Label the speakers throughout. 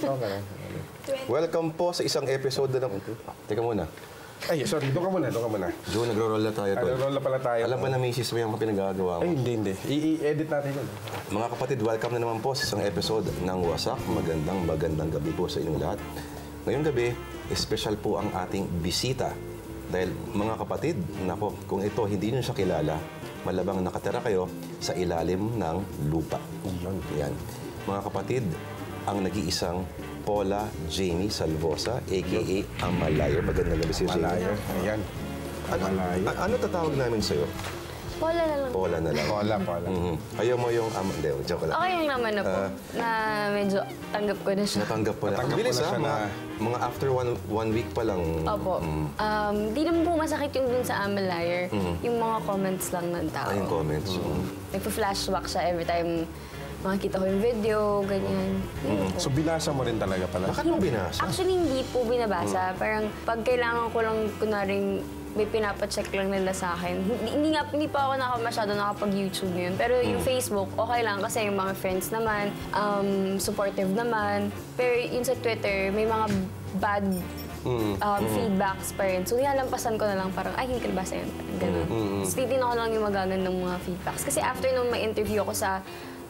Speaker 1: Okay.
Speaker 2: Welcome po sa isang episode na ng... Teka muna.
Speaker 1: Ay, sorry. Doon ka muna.
Speaker 2: Joe, nagro-roll na tayo.
Speaker 1: Nagro-roll na pala tayo.
Speaker 2: Alam ba na misis mo yung pinagagawa mo?
Speaker 1: Ay, hindi. I-edit natin yun.
Speaker 2: Mga kapatid, welcome na naman po sa isang episode ng Wasak. Magandang gabi po sa inyong lahat. Ngayong gabi, special po ang ating bisita. Dahil mga kapatid, nako, kung ito hindi nyo siya kilala, malabang nakatira kayo sa ilalim ng lupa. Yan. Mga kapatid, ang nag-iisang Paula Jamie Salvosa, a.k.a. Amalayo. Magandang gabi si Jamie.
Speaker 1: Amalayo. Ayan. Amalayo.
Speaker 2: Ano tatawag namin sa'yo?
Speaker 3: Paula na lang.
Speaker 2: Paula na lang.
Speaker 1: Paula.
Speaker 2: Ayaw mo yung... Hindi, joke lang.
Speaker 3: Okay lang naman na po. Na medyo tanggap ko na siya.
Speaker 2: Natanggap po na.
Speaker 1: Natanggap
Speaker 2: Ang bilis
Speaker 1: mo na siya
Speaker 2: mga after one week pa lang.
Speaker 3: Opo. Di naman po masakit yung dun sa Amalayer. Yung mga comments lang ng tao.
Speaker 2: Ay, yung comments.
Speaker 3: Nagpa-flashback siya every time makikita ko yung video, ganyan.
Speaker 1: So, binasa mo rin talaga pala?
Speaker 2: Bakit mo binasa?
Speaker 3: Actually, hindi po binabasa. Parang pag kailangan ko lang kunaring may pinapacheck lang nila sa akin. Hindi pa ako masyado nakapag-YouTube ngayon. Pero yung Facebook, okay lang kasi yung mga friends naman, supportive naman. Pero yun sa Twitter, may mga bad feedbacks pa rin. So, nilalampasan ko na lang parang, ay, hindi ko nabasa yun. Ganun. So, titignan ko lang yung magagandang mga feedbacks. Kasi after nung may interview ako sa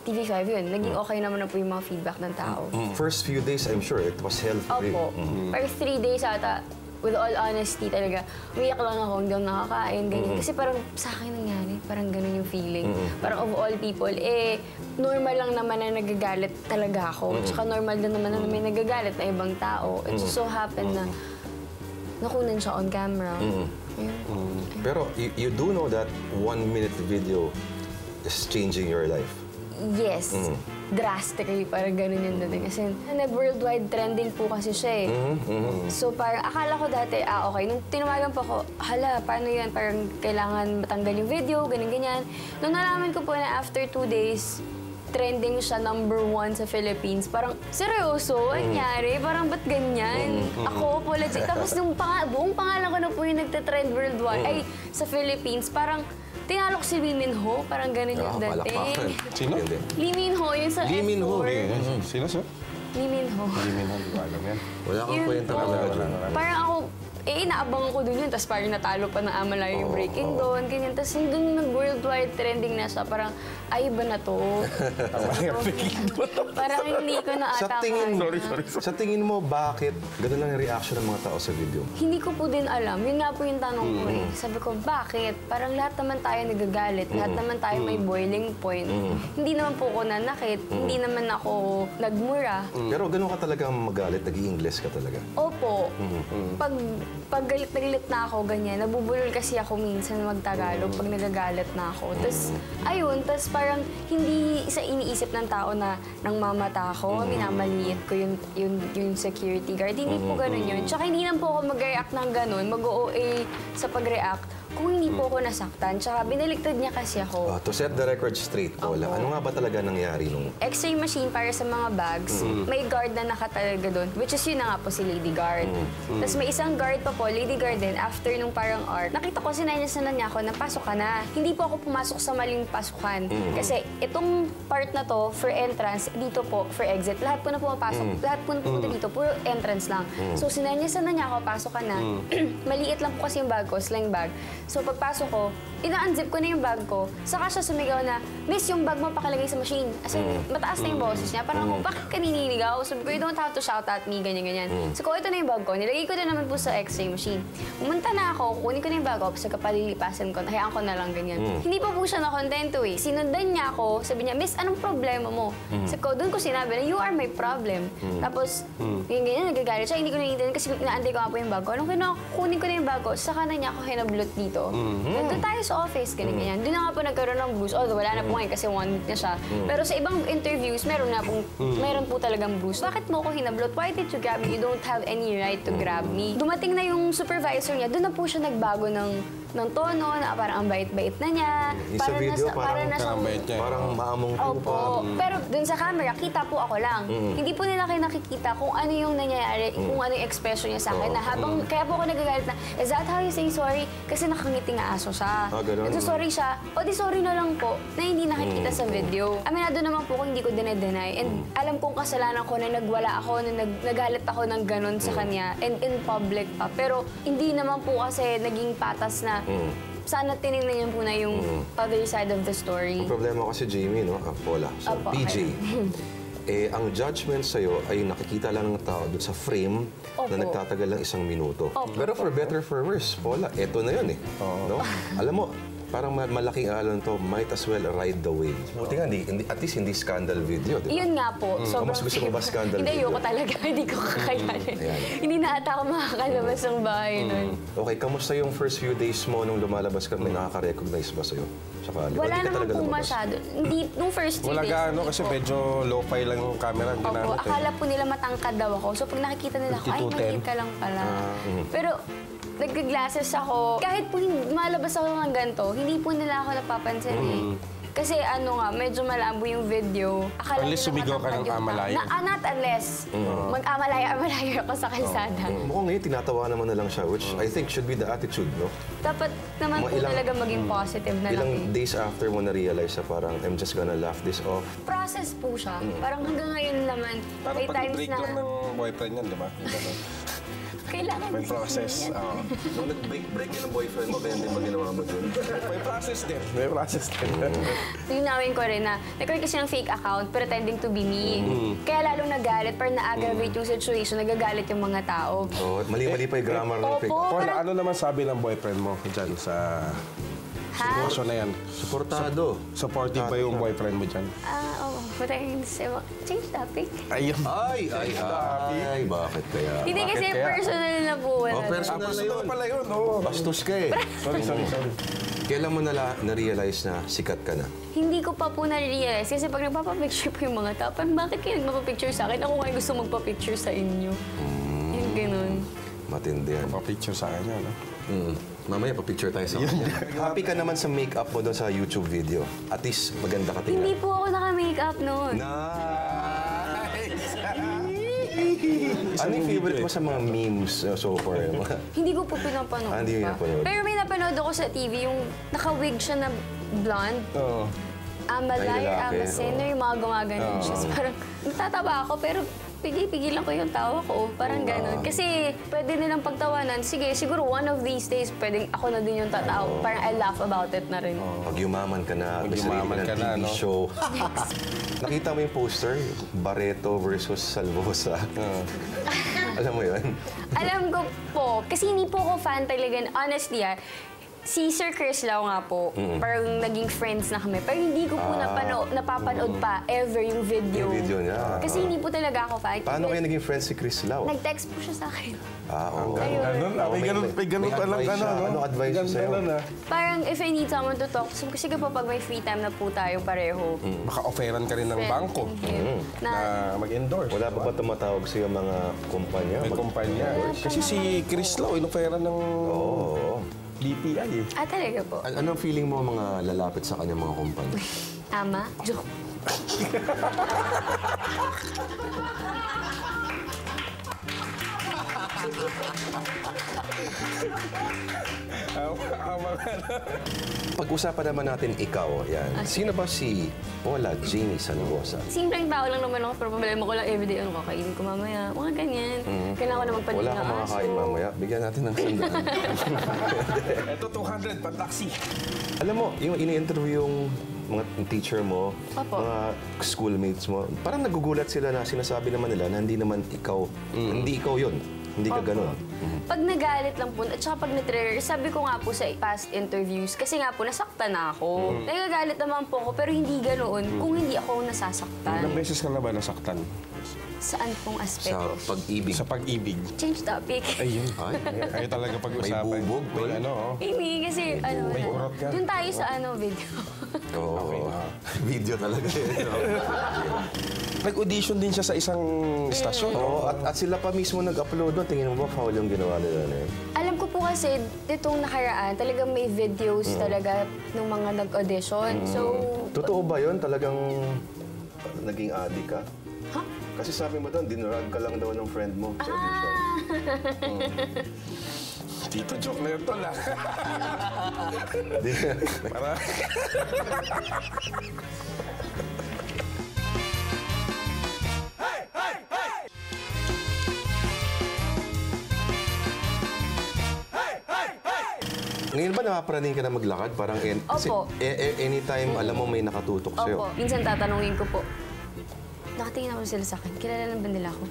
Speaker 3: TV5 yun, naging okay naman na po yung mga feedback ng tao.
Speaker 2: First few days, I'm sure, it was healthy.
Speaker 3: Opo. Pero 3 days ata, with all honesty talaga, umiyak lang ako, hindi ako nakakain, ganyan. Kasi parang sa akin nangyari, parang ganun yung feeling. Parang of all people, normal lang naman na nagagalit talaga ako. Tsaka normal din naman na may nagagalit na ibang tao. It just so happened na nakunan siya on camera.
Speaker 2: Pero you do know that 1-minute video is changing your life.
Speaker 3: Yes. Drastically, parang ganun yung dating. Kasi nag-worldwide trending po kasi siya So parang akala ko dati, okay. Nung tinawagan po ako, hala, paano yan? Parang kailangan matanggal yung video, ganyan-ganyan. Nung nalaman ko po na after 2 days, trending siya #1 sa Philippines. Parang, seryoso? Anyari? Parang, ba't ganyan? Ako po, legit. Tapos, nung buong pangalan ko na po yung nagtatrend worldwide, ay, sa Philippines, parang, tinalo ko si Lee Min Ho. Parang ganun yung dating.
Speaker 1: Sino?
Speaker 3: Lee Min Ho, yun sa
Speaker 1: Lee Min Ho.
Speaker 3: F4.
Speaker 1: Sino, sir?
Speaker 3: Lee Min Ho.
Speaker 1: Lee Min Ho, di ba alam yan?
Speaker 2: Wala kang
Speaker 3: Yun
Speaker 2: kwenta
Speaker 3: po.
Speaker 2: talaga.
Speaker 3: Parang ako, inaabangan ko dun yun. Tapos parang natalo pa ng Amalayo yung Breaking Dawn, ganyan. Tapos yung dun nag-worldwide trending na siya, parang, ay, iba na to. Parang hindi ko na ata
Speaker 2: Sa tingin mo, bakit ganun lang yung reaction ng mga tao sa video?
Speaker 3: Hindi ko po din alam. Yun nga po yung tanong ko eh. Sabi ko, bakit? Parang lahat naman tayo nagagalit. Lahat naman tayo may boiling point. Hindi naman po ako nanakit. Hindi naman ako nagmura.
Speaker 2: Pero ganun ka talaga magalit, nag-i-Ingles ka talaga.
Speaker 3: Opo. Pag galit na galit na ako, ganyan, nabubulol kasi ako minsan mag-Tagalog pag nagagalit na ako. Tapos, ayun, tapos parang hindi sa iniisip ng tao na nang mamata ako, minamaliit ko yung security guard. Hindi po ganun yun. Tsaka hindi naman po ako mag-react ng ganun, mag-OA sa pag-react kung hindi po ako nasaktan. Tsaka binaliktad niya kasi ako.
Speaker 2: To set the record straight, Paula, ano nga ba talaga nangyari nung...
Speaker 3: X-ray machine para sa mga bags, may guard na nakatalaga doon, which is yun na nga po si Lady Guard. Tapos may isang guard pa po, Lady Guard din, after nung parang arc, nakita ko sinaynasan na niya ako na pasok ka na. Hindi po ako pumasok sa maling pasukan. Kasi itong part na to, for entrance, dito po, for exit, lahat po na pumapasok, lahat po na pumunta dito, puro entrance lang. So sinaynasan na niya ako, pasok ka na. Maliit lang po kasi yung bag ko, sling bag. So pagpasok ko, ina-unzip ko na yung bag ko, saka siya sumigaw na, Miss, yung bag mo pakalagay sa machine. As in, mataas na yung boses niya. Parang ako, bakit ka niniligaw? Sabi ko, you don't have to shout at me, ganyan-ganyan. So ko, ito na yung bag ko. Nilagay ko na naman po sa X-ray machine. Pumunta na ako, kunin ko na yung bag ko, sa kapalilipasan ko, hayaan ko na lang ganyan. Hindi pa po siya na-contento eh. Sinundan niya ako, sabi niya, Miss, anong problema mo? Sabi ko, doon ko sinabi na, you are my problem. Tapos, yung ganyan, nagagalit siya, hindi ko naiintindihan kasi inaantay ko nga po yung bag ko. Anong kunin ko na yung bag ko, saka na niya ako hinablot dito. Nandun tayo sa office, ganyan-ganyan. Doon na nga po nagkaroon ng bruise. Although wala na po ngayon kasi 1 week na siya. Pero sa ibang interviews, meron po talagang bruise. Bakit mo ako hinablot? Why did you grab me? You don't have any right to grab me. Dumating na yung supervisor niya, doon na po siya nagbago ng ng tono, na parang ang bait-bait na niya.
Speaker 2: Yung sa video, parang
Speaker 3: siyang-
Speaker 1: bait niya.
Speaker 2: Parang maamong
Speaker 3: Opo. Pero dun sa camera, kita po ako lang. Hindi po nila kayo nakikita kung ano yung nangyayari, kung ano yung expression niya sa akin. Na habang, kaya po ako nagagalit na, is that how you say sorry? Kasi nakangiti nga aso siya.
Speaker 2: Ganun.
Speaker 3: So sorry siya, o di sorry na lang po, na hindi nakikita sa video. Aminado naman po kung hindi ko dinedeny. And alam kong kasalanan ko na nagwala ako, na nagalit ako ng ganun sa kanya. And in public pa. Pero hindi naman po kasi naging patas na sana tinignan niyo po na yung other side of the story.
Speaker 2: Ang problema kasi, Jamie, no? Paula. So,
Speaker 3: Opo,
Speaker 2: PJ. Ang judgment sa'yo ay nakikita lang ng tao doon sa frame
Speaker 3: Opo.
Speaker 2: na nagtatagal lang 1 minuto.
Speaker 3: Opo.
Speaker 2: Pero for better for worse, Paula, eto na yun eh. No? Alam mo, parang malaking alon to, might as well ride the wave. Buti nga, at least hindi scandal video, di ba?
Speaker 3: Yun nga po.
Speaker 2: Mas gusto mo ba scandal
Speaker 3: Hindi,
Speaker 2: video?
Speaker 3: ayoko talaga. Hindi ko kakayanin.
Speaker 2: Ayan.
Speaker 3: Hindi na ata ako makakalabas ng bahay nun.
Speaker 2: Okay, kamusta yung first few days mo nung lumalabas ka? May nakaka-recognize ba sa'yo? Saka, di ba,
Speaker 3: Wala
Speaker 2: di ka
Speaker 3: naman
Speaker 2: talaga
Speaker 3: po
Speaker 2: lumabas?
Speaker 3: masyado. Hindi, nung first 3
Speaker 1: Wala
Speaker 3: days.
Speaker 1: gaano
Speaker 3: hindi
Speaker 1: kasi
Speaker 3: po.
Speaker 1: medyo low-fi lang yung camera ang
Speaker 3: Opo,
Speaker 1: ginamit eh.
Speaker 3: akala po nila matangkad daw ako. So pag nakikita nila ako, ay,
Speaker 1: 5210.
Speaker 3: maliit ka lang pala. Pero nag-glasses ako. Kahit po malabas ako ng ganito, hindi po nila ako napapansin eh. Kasi ano nga, medyo malabo yung video. Akala
Speaker 1: Unless
Speaker 3: nila
Speaker 1: sumigaw ka
Speaker 3: matangkad
Speaker 1: ng
Speaker 3: yung tao.
Speaker 1: amalayan.
Speaker 3: Not unless. Mag-amalaya-amalaya ako sa kalsada.
Speaker 2: Mukhang ngayon, tinatawa naman na lang siya, which I think should be the attitude, no?
Speaker 3: Dapat naman po talaga maging positive na lang.
Speaker 2: Ilang
Speaker 3: eh.
Speaker 2: days after mo na-realize na parang, I'm just gonna laugh this off.
Speaker 3: Process po siya. Parang hanggang ngayon naman,
Speaker 1: Parang
Speaker 3: may times
Speaker 1: pag-break
Speaker 3: na
Speaker 1: lang ng boyfriend yan, di ba?
Speaker 3: kailangan
Speaker 1: May process. Oo.
Speaker 2: Nung nag-break yun ng boyfriend mo, kaya hindi mo ginawa mo dun.
Speaker 1: May process din. May process din.
Speaker 3: Linawin ko rin na nag-create kasi ng fake account pretending to be me. Kaya lalong nagalit, parang na-aggravate yung situation, nagagalit yung mga tao.
Speaker 2: So, mali-mali pa yung grammar ng fake.
Speaker 3: Opo.
Speaker 1: Paul, ano naman sabi ng boyfriend mo dyan sa
Speaker 3: Ha?
Speaker 1: sitwasyon na yan?
Speaker 2: Supportado.
Speaker 1: Supportive ba yung boyfriend mo dyan?
Speaker 3: Oo. Change topic.
Speaker 1: Ayun.
Speaker 2: Ay, bakit kaya?
Speaker 3: Hindi kasi
Speaker 1: kaya?
Speaker 3: personal na po. Wala
Speaker 2: Oh,
Speaker 3: na.
Speaker 2: personal na yun.
Speaker 1: pala yun, oo.
Speaker 2: Bastos ka eh.
Speaker 1: Sorry.
Speaker 2: Kailan mo na-realize na sikat ka na?
Speaker 3: Hindi ko pa po na-realize kasi pag nagpapapicture po yung mga tao, parang bakit kayo nagpapapicture sa akin? Ako nga yung gusto magpapicture sa inyo. Yung ganun.
Speaker 2: Matindi yan.
Speaker 1: Pa-picture sa kanya, no?
Speaker 2: Mamaya, pa-picture tayo sa kanya. Happy ka naman sa makeup mo doon sa YouTube video. At least, maganda ka tingnan.
Speaker 3: Hindi po ako naka-makeup noon.
Speaker 2: Nice! Ano yung favorite mo sa mga memes so far?
Speaker 3: Hindi ko po pinapanood
Speaker 2: Hindi mo
Speaker 3: pa.
Speaker 2: pinapanood.
Speaker 3: Pero may napanood ako sa TV, yung naka-wig siya na blonde.
Speaker 1: Oo.
Speaker 3: I'm a
Speaker 2: Ay,
Speaker 3: liar,
Speaker 2: lalaki,
Speaker 3: I'm a sinner, yung mga gumaganon siya. So, parang natatawa ako, pero pigilan ko yung tawa ko. Parang gano'n. Kasi pwede nilang pagtawanan. Sige, siguro one of these days, pwedeng ako na din yung tatawa. Parang I laugh about it na rin.
Speaker 2: Pag yumaman ka na,
Speaker 1: Pag
Speaker 2: may sarili
Speaker 1: yumaman
Speaker 2: ng
Speaker 1: ka na,
Speaker 2: TV
Speaker 1: no?
Speaker 2: show. Nakita mo yung poster? Barreto versus Salvosa. Alam mo yun?
Speaker 3: Alam ko po, kasi hindi po ako fan talaga. Honestly, si Sir Chris Lau nga po, parang naging friends na kami. Pero hindi ko po napapanood pa ever yung video.
Speaker 2: Yung video niya.
Speaker 3: Kasi hindi po talaga ako fan.
Speaker 2: Paano kayo naging friends si Chris Lau?
Speaker 3: Nag-text po siya sa akin.
Speaker 2: Oo.
Speaker 1: Ganun, may ganun
Speaker 2: may
Speaker 1: pa lang
Speaker 2: advice
Speaker 1: ka na,
Speaker 2: siya.
Speaker 1: no?
Speaker 2: Anong advice niya
Speaker 1: Ganun
Speaker 2: sa'yo?
Speaker 1: pa lang, ah.
Speaker 3: Parang if I need someone to talk to, kasi po pag may free time na po tayo pareho.
Speaker 1: Baka offeran ka rin ng bangko
Speaker 3: Na,
Speaker 1: na mag-endorse.
Speaker 2: Wala pa ba tumatawag sa'yo mga kumpanya?
Speaker 1: May kumpanya. Kasi si Chris Lau, inofferan ng
Speaker 2: Oo.
Speaker 1: DTI eh.
Speaker 3: talaga po.
Speaker 2: Anong feeling mo mga lalapit sa kanyang mga kumpanya?
Speaker 3: Tama? Joke.
Speaker 2: Pag-usapan naman natin ikaw, yan. Sino ba si Paula Jamie Salvosa?
Speaker 3: Simpleng tao lang naman ako, pero problema ko lang everyday, ano kakainin ko mamaya, mga ganyan. Kailangan ko na magpalit
Speaker 2: Wala
Speaker 3: ng
Speaker 2: kang
Speaker 3: aso.
Speaker 2: makakain mamaya. Bigyan natin ng sandaan.
Speaker 1: Ito, 200 pa-taxi.
Speaker 2: Alam mo, yung ini-interview yung mga teacher mo,
Speaker 3: Opo.
Speaker 2: mga schoolmates mo, parang nagugulat sila na sinasabi naman nila na hindi naman ikaw, hindi ikaw yun. Hindi ka ganun.
Speaker 3: Pag nagalit lang po, at saka pag na-trigger, sabi ko nga po sa past interviews, kasi nga po, nasaktan na ako. Nagagalit naman po ako, pero hindi ganoon kung hindi ako nasasaktan.
Speaker 1: Ilang beses ka na ba nasaktan?
Speaker 3: Saan pong
Speaker 2: Sa
Speaker 3: aspeto?
Speaker 2: pag-ibig.
Speaker 1: Sa pag-ibig.
Speaker 3: Change topic.
Speaker 1: Ayun.
Speaker 2: Ay,
Speaker 1: Kayo talaga pag-usapan.
Speaker 2: May bubog,
Speaker 1: May ano, oh.
Speaker 3: Hindi, kasi ano,
Speaker 1: May urot ka.
Speaker 3: dun tayo sa video.
Speaker 2: Oo.
Speaker 1: Okay.
Speaker 2: Video talaga yun.
Speaker 1: Nag-audition din siya sa isang istasyon.
Speaker 2: Oo, at sila pa mismo nag-upload doon. Tingin mo ba foul yung ginawa nila na yun?
Speaker 3: Alam ko po kasi, itong nakaraan, talagang may videos talaga ng mga nag-audition. So,
Speaker 2: Totoo ba yun? Talagang naging addict ka?
Speaker 3: Ha?
Speaker 2: Kasi sabi mo doon, dinurag ka lang daw ng friend mo sa audition.
Speaker 1: Tito, joke na yun tol, ah. Para...
Speaker 2: Ngayon ba napaparating ka na maglakad? Parang kasi
Speaker 3: Opo.
Speaker 2: anytime alam mo may nakatutok sa'yo.
Speaker 3: Opo. Minsan tatanungin ko po, nakatingin ako sila sa akin. Kilala na ba nila ako?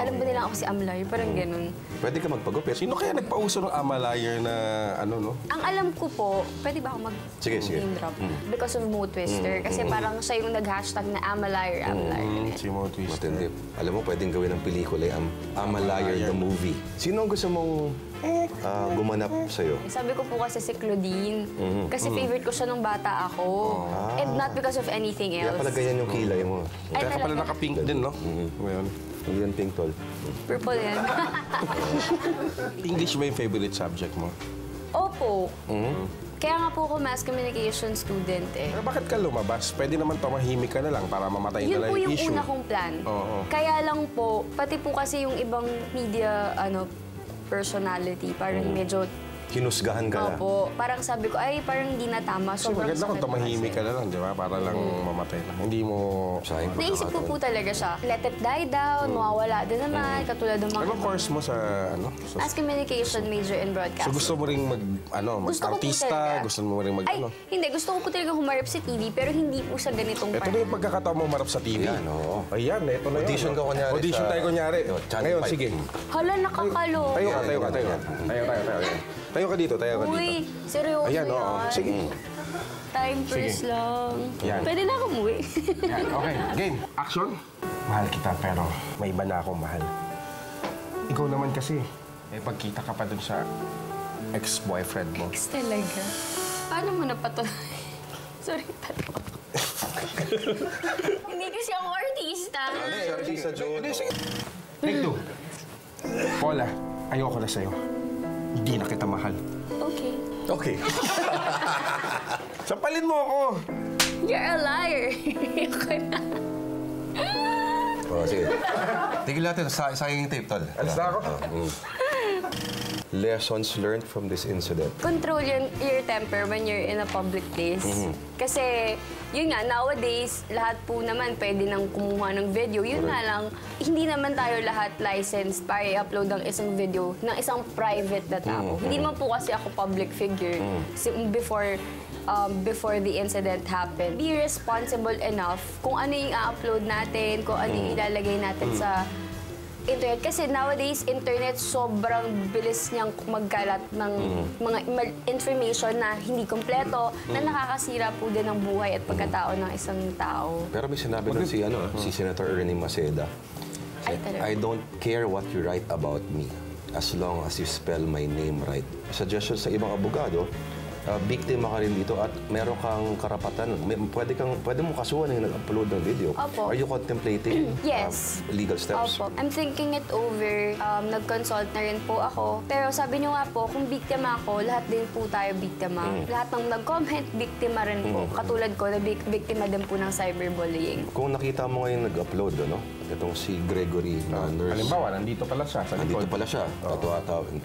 Speaker 3: Alam ba nila ako si Amlay? Parang ganun.
Speaker 2: Pwede ka magpagupit.
Speaker 1: Sino kaya nagpauso ng Amalayer na ano, no?
Speaker 3: Ang alam ko po, pwede ba ako
Speaker 2: Sige, sige.
Speaker 3: name drop? Because of Mo Twister. Kasi parang siya yung nag-hashtag na Amalayer, Amlayer.
Speaker 1: Si Mo Twister.
Speaker 2: Matindi. Alam mo, pwedeng gawin ng pelikula yung Amalayer the movie. Sino ang gusto mong gumanap sa'yo?
Speaker 3: Sabi ko po kasi si Claudine. Kasi favorite ko siya nung bata ako. And not because of anything
Speaker 2: Kaya
Speaker 3: else.
Speaker 2: pala ganyan yung kilay mo.
Speaker 3: Ay,
Speaker 1: Kaya ka pala
Speaker 3: talaga.
Speaker 1: naka-pink din, no? Ngayon.
Speaker 2: Hindi yan pink tol.
Speaker 3: Purple yan.
Speaker 1: English ba yung favorite subject mo?
Speaker 3: Opo. Kaya nga po ako mass communication student eh.
Speaker 1: Pero bakit ka lumabas? Pwede naman tumahimik ka na lang para mamatay
Speaker 3: Yun
Speaker 1: na lang
Speaker 3: po
Speaker 1: yung
Speaker 3: yung
Speaker 1: issue.
Speaker 3: una kong plan.
Speaker 1: Oo.
Speaker 3: Kaya lang po, pati po kasi yung ibang media personality, parang medyo
Speaker 2: Hinusgahan ka na.
Speaker 3: opo. Parang sabi ko, ay parang hindi na tama.
Speaker 1: So, maganda kung
Speaker 3: sakit
Speaker 1: tumahimik
Speaker 3: kasi.
Speaker 1: ka na lang, di ba? Para lang mamatay lang. Hindi mo...
Speaker 2: Sayang
Speaker 3: Naisip ko po
Speaker 2: pagkakataon.
Speaker 3: talaga siya. Let it die down, mawawala din naman, katulad ng mga...
Speaker 1: Anong course mo sa, ano?
Speaker 3: As communication major in
Speaker 1: So,
Speaker 3: broadcasting.
Speaker 1: gusto mo ring
Speaker 3: Gusto ko po
Speaker 1: mag-artista?
Speaker 3: talaga.
Speaker 1: Gusto mo ring mag,
Speaker 3: Ay, hindi. Gusto ko po talaga humarap sa TV, pero hindi po sa ganitong
Speaker 1: Ito na yung pagkakataon mo marap sa TV.
Speaker 2: Ayan, oo.
Speaker 1: Ayan, ito na yun.
Speaker 2: Audition ka kunyari
Speaker 1: Audition
Speaker 2: sa-
Speaker 1: tayo kunyari.
Speaker 2: Yo, Channel
Speaker 1: Ngayon,
Speaker 2: 5.
Speaker 1: sige.
Speaker 3: Hala, nakakalo.
Speaker 1: Tayo ka, tayo ka, tayo ka. Tayo. Tayo ka dito, tayo ka dito.
Speaker 3: Uy, seryoso
Speaker 1: Ayan, oo.
Speaker 3: yan.
Speaker 1: Sige.
Speaker 3: Time first lang.
Speaker 1: Yan.
Speaker 3: Pwede na ako umuwi.
Speaker 1: Yan, okay. Game. Action. Mahal kita, pero may iba na akong mahal. Ikaw naman kasi, pagkita ka pa dun sa ex-boyfriend mo.
Speaker 3: Ex talaga. Paano mo napatuloy? Sorry, tato. Hindi kasi ako artista.
Speaker 2: Artista Joe.
Speaker 1: Take two. Paula, ayoko na sa'yo. Hindi na kita mahal.
Speaker 3: Okay.
Speaker 2: Okay.
Speaker 1: Sampalin mo ako!
Speaker 3: You're a liar. Ayoko na.
Speaker 2: Oh, sige. Tigil natin. Sayang yung tape, tol.
Speaker 1: Alis na ako.
Speaker 2: Lessons learned from this incident.
Speaker 3: Control your temper when you're in a public place. Kasi, yun nga, nowadays, lahat po naman pwede nang kumuha ng video. Yun nga lang, hindi naman tayo lahat licensed para i-upload ang isang video ng isang private na tao. Hindi naman po kasi ako public figure. Before the incident happened. Be responsible enough kung ano yung i-upload natin, kung ano yung ilalagay natin sa internet. Kasi nowadays, internet sobrang bilis niyang magkalat ng mga information na hindi kompleto, na nakakasira po din ng buhay at pagkatao ng isang tao.
Speaker 2: Pero may sinabi doon si Senator Ernie Maceda.
Speaker 3: Ay, talaga.
Speaker 2: I don't care what you write about me as long as you spell my name right. Suggestion sa ibang abogado, biktima ka rin dito at meron kang karapatan. Pwede mo kasuhan yung nag-upload ng video.
Speaker 3: Opo.
Speaker 2: Are you contemplating
Speaker 3: Yes.
Speaker 2: legal steps?
Speaker 3: Opo. I'm thinking it over. Nag-consult na rin po ako. Pero sabi niyo nga po, kung biktima ako, lahat din po tayo biktima. Lahat ng nag-comment, biktima rin po. Katulad ko, na biktima din po ng cyberbullying.
Speaker 2: Kung nakita mo ngayon nag-upload, itong si Gregory na nurse.
Speaker 1: Halimbawa, nandito pala siya sa
Speaker 2: Nandito
Speaker 1: likod.
Speaker 2: pala siya.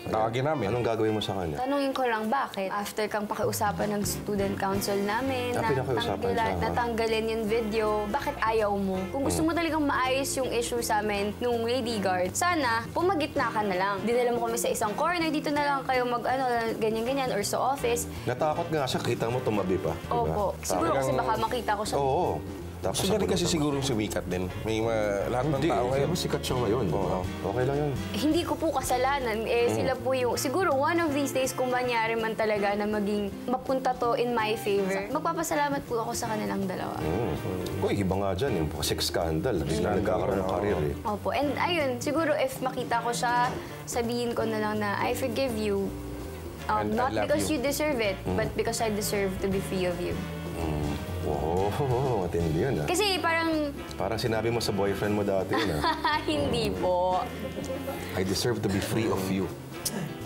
Speaker 1: Tawagin namin.
Speaker 2: Anong gagawin mo sa kanya?
Speaker 3: Tanungin ko lang bakit. After kang pakiusapan ng student council namin,
Speaker 2: Pinakiusapan siya, ha?
Speaker 3: natanggalin yung video, bakit ayaw mo? Kung gusto mo talagang maayos yung issue sa amin nung lady guard, sana pumagitna ka na lang. Dinala mo kami sa isang corner, dito na lang kayo ganyan-ganyan, or sa office.
Speaker 2: Natakot nga siya. Kita mo tumabi pa. Diba?
Speaker 3: Opo. Siguro kasi baka makita ko siya.
Speaker 2: Oo. Tapos
Speaker 1: Gusto niya rin kasi
Speaker 2: nabunutan mo.
Speaker 1: siguro sumikat din. May lahat ng
Speaker 2: Hindi,
Speaker 1: tao ngayon.
Speaker 2: mas sikat siya ngayon. Okay lang yun.
Speaker 3: Hindi ko po kasalanan. Sila po yung, siguro one of these days kung manyari man talaga na maging mapunta to in my favor, magpapasalamat po ako sa kanilang dalawa.
Speaker 2: Uy, iba nga dyan, yung sex scandal. Bigla nagkakaroon ng career eh.
Speaker 3: Opo. And ayun, siguro if makita ko siya, sabihin ko na lang na, I forgive you.
Speaker 1: And I
Speaker 3: Not
Speaker 1: love
Speaker 3: because
Speaker 1: you.
Speaker 3: you deserve it, but because I deserve to be free of you.
Speaker 2: Wow, matindi yun ah.
Speaker 3: Kasi parang,
Speaker 2: Parang sinabi mo sa boyfriend mo dati yun ah.
Speaker 3: hindi po.
Speaker 2: I deserve to be free of you.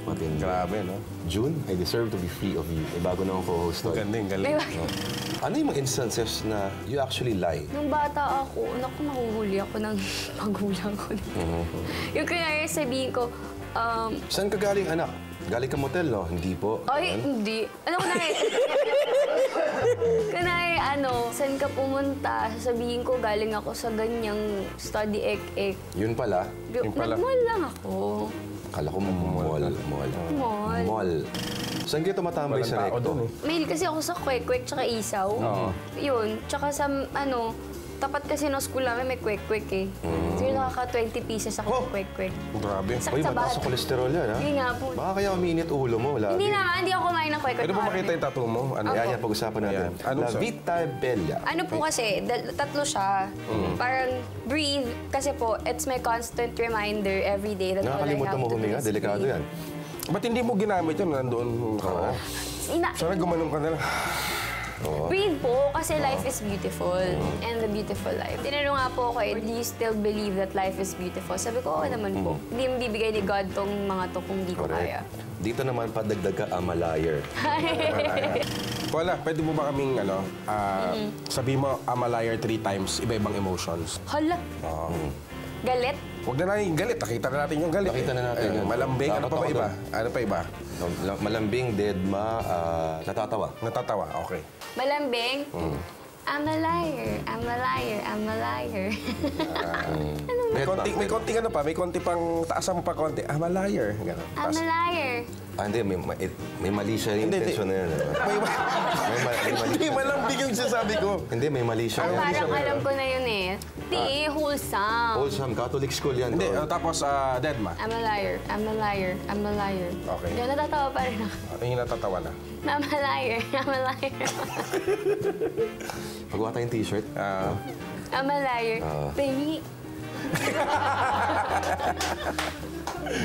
Speaker 2: Matindi.
Speaker 1: Grabe, no?
Speaker 2: June, I deserve to be free of you. Eh, bago na akong co-host to.
Speaker 1: Galing,
Speaker 3: May,
Speaker 1: galing.
Speaker 2: Ano yung mga instances na you actually lie?
Speaker 3: nung bata ako, naku, nahuhuli ako ng magulang ko. Yung kaya sabihin ko,
Speaker 2: Saan ka galing, anak? Galing ka motel, no? Hindi po.
Speaker 3: ay, hindi. Ano ko na saan ka pumunta? Sasabihin ko, galing ako sa ganyang study ek-ek.
Speaker 2: Yun pala,
Speaker 1: Yung pala.
Speaker 3: Nag-mall lang ako.
Speaker 2: kala ko mall.
Speaker 3: Mall.
Speaker 2: Saan kayo tumatambay
Speaker 1: Walang
Speaker 2: sa
Speaker 1: tao
Speaker 2: recto?
Speaker 1: doon eh.
Speaker 3: Mail kasi ako sa kwek-kwek tsaka isaw.
Speaker 1: Oo.
Speaker 3: Yun. Tsaka sa, tapat kasi ng school namin may kwek-kwek eh. So yun, nakaka-20 pieces ako sa kwek-kwek.
Speaker 1: Grabe.
Speaker 3: Sakit
Speaker 2: Uy,
Speaker 3: sa
Speaker 2: mataas
Speaker 3: bahat.
Speaker 2: sa kolesterol yan, ha?
Speaker 3: Hindi nga po.
Speaker 2: Baka kaya umiinit ulo mo, lagi.
Speaker 3: Hindi naman, hindi ako kumain ng kwek-kwek.
Speaker 1: Pwede ba makita yung tattoo mo? Ano?
Speaker 2: Yan, pag-usapan natin.
Speaker 1: Ayan. Anong
Speaker 2: La
Speaker 1: sa-
Speaker 2: Vita Bella.
Speaker 3: Ano po kasi, tatlo siya. Parang breathe. Kasi po, it's my constant reminder every day that all I
Speaker 2: Nakakalimutan
Speaker 3: have
Speaker 2: mo
Speaker 3: to do
Speaker 2: huminga,
Speaker 3: is
Speaker 2: delikado
Speaker 3: breathe.
Speaker 2: yan.
Speaker 1: Ba't hindi mo ginamit yun? Nandoon ka. Sana gumanong ka na lang.
Speaker 3: Breathe po, kasi life is beautiful. And the beautiful life. Tinanong nga po ako, do you still believe that life is beautiful? Sabi ko, oo naman po. Hindi mo bibigay ni God tong mga to kung di ko kaya.
Speaker 2: Dito naman, padagdag ka, I'm a liar.
Speaker 1: Wala, pwede mo ba kaming, sabihin mo, I'm a liar 3 times, iba-ibang emotions.
Speaker 3: Hala, galit?
Speaker 1: Huwag na natin galit, nakita na natin yung galit.
Speaker 2: Nakita na natin yun.
Speaker 1: Malambing, ano
Speaker 2: Dapat
Speaker 1: pa ba
Speaker 2: ako
Speaker 1: iba? Ano pa iba?
Speaker 2: Malambing, deadma, natatawa.
Speaker 1: Natatawa, okay.
Speaker 3: Malambing? I'm a liar, I'm a liar, I'm a liar.
Speaker 1: May konting ano pa, may konti pang taasan mo pa konti. I'm a liar. Ganun.
Speaker 3: I'm a liar.
Speaker 2: Hindi, may mali siya yung
Speaker 1: Hindi,
Speaker 2: intention na yun.
Speaker 1: May
Speaker 2: mali.
Speaker 1: Hindi, malambing yung sinasabi ko.
Speaker 2: Hindi, may mali siya.
Speaker 3: Parang alam ko na yun eh. Di, wholesome.
Speaker 2: Wholesome, Catholic school yan.
Speaker 1: Hindi,
Speaker 2: tol.
Speaker 1: tapos Deadma.
Speaker 3: I'm a liar, I'm a liar, I'm a liar.
Speaker 1: Okay.
Speaker 3: Yan, natatawa pa rin ako.
Speaker 1: Ano yung natatawa na?
Speaker 3: I'm a liar, I'm a liar.
Speaker 2: Pagawa tayong t-shirt.
Speaker 3: I'm a liar. Baby.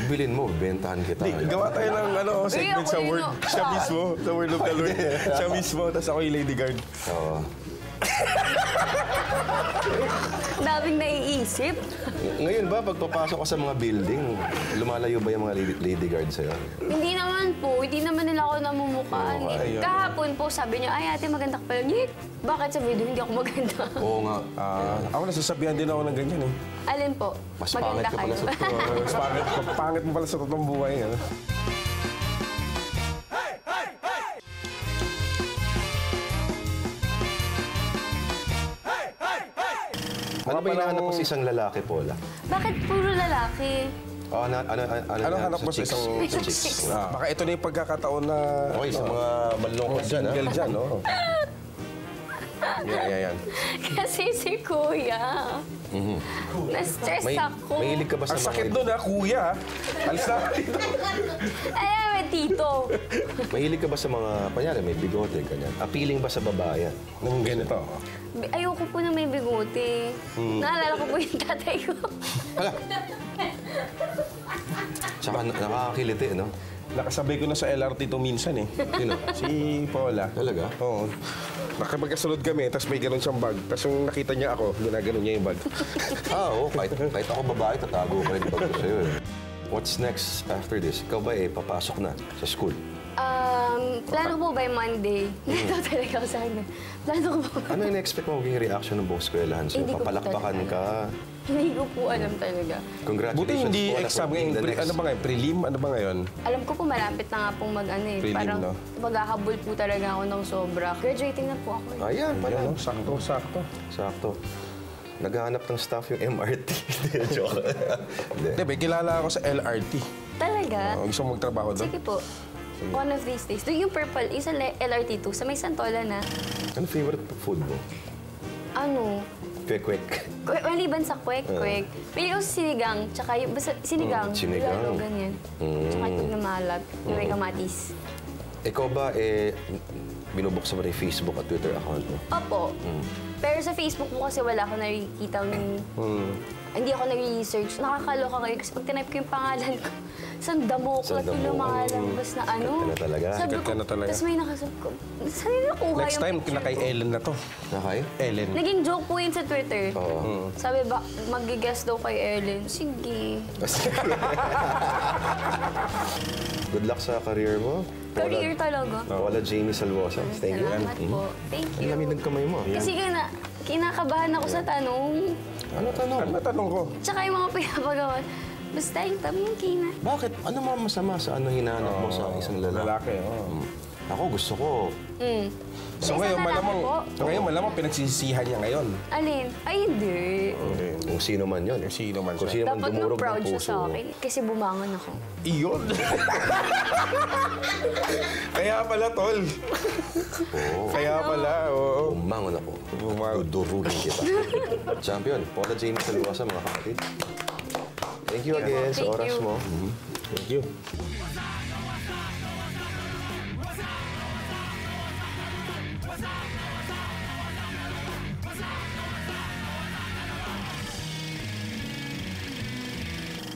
Speaker 2: Bilhin mo, bentahan kita.
Speaker 1: Hindi, gawa tayo ng segment
Speaker 3: ako
Speaker 1: sa
Speaker 3: yun,
Speaker 1: Word.
Speaker 3: no.
Speaker 1: Siya mismo, sa Word of the Lord. Siya mismo, tapos ako yung Lady Guard.
Speaker 2: Oo.
Speaker 3: Daming naiisip.
Speaker 2: Ngayon ba, pagpapasok ka sa mga building, lumalayo ba yung mga lady guard sa'yo?
Speaker 3: Hindi naman po, hindi naman nila ako namumukhaan.
Speaker 1: Ayun.
Speaker 3: Kahapon po, sabi niya, ay ate, maganda ka pala. Nyik! Bakit sa video hindi ako maganda?
Speaker 2: Oo nga.
Speaker 1: Ako nasasabihan din ako ng ganyan eh.
Speaker 3: Alin po?
Speaker 2: Mas
Speaker 3: maganda
Speaker 2: pangit ka pala
Speaker 3: kayo.
Speaker 2: sa
Speaker 1: Mas pangit mo pala sa totoong buhay. Ano?
Speaker 2: Ano ba hinahanap mo sa isang lalaki, Paula?
Speaker 3: Bakit puro lalaki?
Speaker 1: Ano hanap mo sa isang
Speaker 2: chicks?
Speaker 1: baka ito na yung pagkakataon na
Speaker 2: Okay, sa mga malungkot dyan, ha?
Speaker 1: single dyan, no? Yan.
Speaker 3: Kasi si Kuya. Na-stress ako.
Speaker 2: Mahilig ka ba sa
Speaker 1: Ang
Speaker 2: mga...
Speaker 1: sakit doon ha, kuya. Alis na ako dito.
Speaker 3: Ay, may tito.
Speaker 2: Mahilig ka ba sa mga... Panyari, may bigote, ganyan. Appealing ba sa babae?
Speaker 1: Nung ganito.
Speaker 3: Ayoko po na may bigote. Naalala ko po yung tatay ko.
Speaker 2: Hala! Tsaka nakakakiliti, no?
Speaker 1: Nakasabay ko na sa LRT to minsan eh.
Speaker 2: Sino?
Speaker 1: Si Paula.
Speaker 2: Talaga?
Speaker 1: Oo. Nakapagkasunod kami, tapos may ganun siyang bag. Tapos yung nakita niya ako, ginaganon niya yung bag.
Speaker 2: Oo. Kahit ako babae, tatago ko rin pag sa'yo. Eh. What's next after this? Ikaw ba papasok na sa school?
Speaker 3: Plano ko po by Monday. Ito talaga ako sa akin. Plano ko po.
Speaker 2: Ano in-expect mo maging reaction ng buong eskwelahan sa'yo?
Speaker 3: Hindi ko po
Speaker 2: Papalakpakan
Speaker 3: talaga
Speaker 2: ka?
Speaker 3: Hindi ko po alam talaga.
Speaker 2: Congratulations
Speaker 1: Buti hindi
Speaker 2: po,
Speaker 1: exam
Speaker 2: for
Speaker 1: ngayon.
Speaker 2: being the next.
Speaker 1: Ano ba ngayon? Prelim? Ano ba ngayon?
Speaker 3: Alam ko po malapit na nga pong mag-ano eh.
Speaker 1: Prelim,
Speaker 3: Parang
Speaker 1: no?
Speaker 3: maghahabol po talaga ako ng sobra. Graduating na po ako eh.
Speaker 2: Ayan pala.
Speaker 1: Ayan, no? Sakto.
Speaker 2: Sakto. Naghahanap ng staff yung MRT. Hindi, joke. Hindi.
Speaker 1: Hindi, may kilala ako sa LRT.
Speaker 3: Talaga?
Speaker 1: Gusto mo magtrabaho doon?
Speaker 3: Sige po. One of these days. Doon yung purple, isa LRT2 sa may Santola na.
Speaker 2: Ano favorite food mo?
Speaker 3: Ano?
Speaker 2: Quick.
Speaker 3: Maliban sa kwek-kwek. Pili ko sa sinigang, tsaka yung basta sinigang.
Speaker 2: Sinigang.
Speaker 3: Lalo, ganyan. Tsaka itlog na maalat, yung may kamatis.
Speaker 2: Ikaw ba, binubuksan mo rin yung Facebook at Twitter account mo?
Speaker 3: Opo. Pero sa Facebook mo kasi wala ako nakikita hindi ako nag-research. Nakakaloka ngayon kasi pag tinype ko yung pangalan ko, Sandamuklat
Speaker 2: Sandamuklat.
Speaker 3: yung lumalabas na ano.
Speaker 2: Sikat ka na talaga.
Speaker 3: Sabi
Speaker 1: Sikat ka na talaga.
Speaker 3: Tapos may nakasabi ko, saan nila nakuha
Speaker 1: Next
Speaker 3: yung
Speaker 1: time,
Speaker 3: picture
Speaker 1: kay
Speaker 3: ko?
Speaker 1: Ellen na to.
Speaker 2: Nakay?
Speaker 1: Ellen.
Speaker 3: Naging joke po yun sa Twitter.
Speaker 2: Oo.
Speaker 3: Sabi ba, mag-guess daw kay Ellen. Sige.
Speaker 2: Good luck sa career mo.
Speaker 3: Career talaga.
Speaker 2: Paula Jamie Salvosa. Thank you.
Speaker 3: Salamat po. Thank
Speaker 2: Ang
Speaker 3: you.
Speaker 2: lamig ng kamay mo.
Speaker 3: Kasi kinakabahan ako sa tanong.
Speaker 2: Ano tanong?
Speaker 1: Ano tanong ko?
Speaker 3: Tsaka yung mga pinapagawa. Basta yung tamang kina.
Speaker 2: Bakit? Ano mga masama sa ano hinahanap mo sa isang lalaki?
Speaker 1: Lalaki, oo.
Speaker 2: Ako gusto ko.
Speaker 1: So
Speaker 3: Sa
Speaker 1: ngayon,
Speaker 3: isang lalaki po?
Speaker 1: malamang pinagsisisihan niya ngayon.
Speaker 3: Alin? Ay, hindi.
Speaker 2: Kung sino man yun.
Speaker 1: Kung sino man
Speaker 2: Kung
Speaker 1: siya.
Speaker 2: sino man
Speaker 3: Dapat nung
Speaker 2: dumurog
Speaker 3: proud
Speaker 2: ng
Speaker 3: siya
Speaker 2: puso
Speaker 3: sa
Speaker 2: mo.
Speaker 3: akin. Kasi bumangon ako.
Speaker 1: Iyon. Kaya pala, tol. Kaya pala, oo.
Speaker 2: Bumangon ako.
Speaker 1: Bumangon.
Speaker 2: Dudurugin kita. Champion, Paula Jamie Salvosa, mga kapatid. Thank you again sa
Speaker 3: Thank
Speaker 2: oras
Speaker 3: you.
Speaker 2: mo.
Speaker 1: Thank you.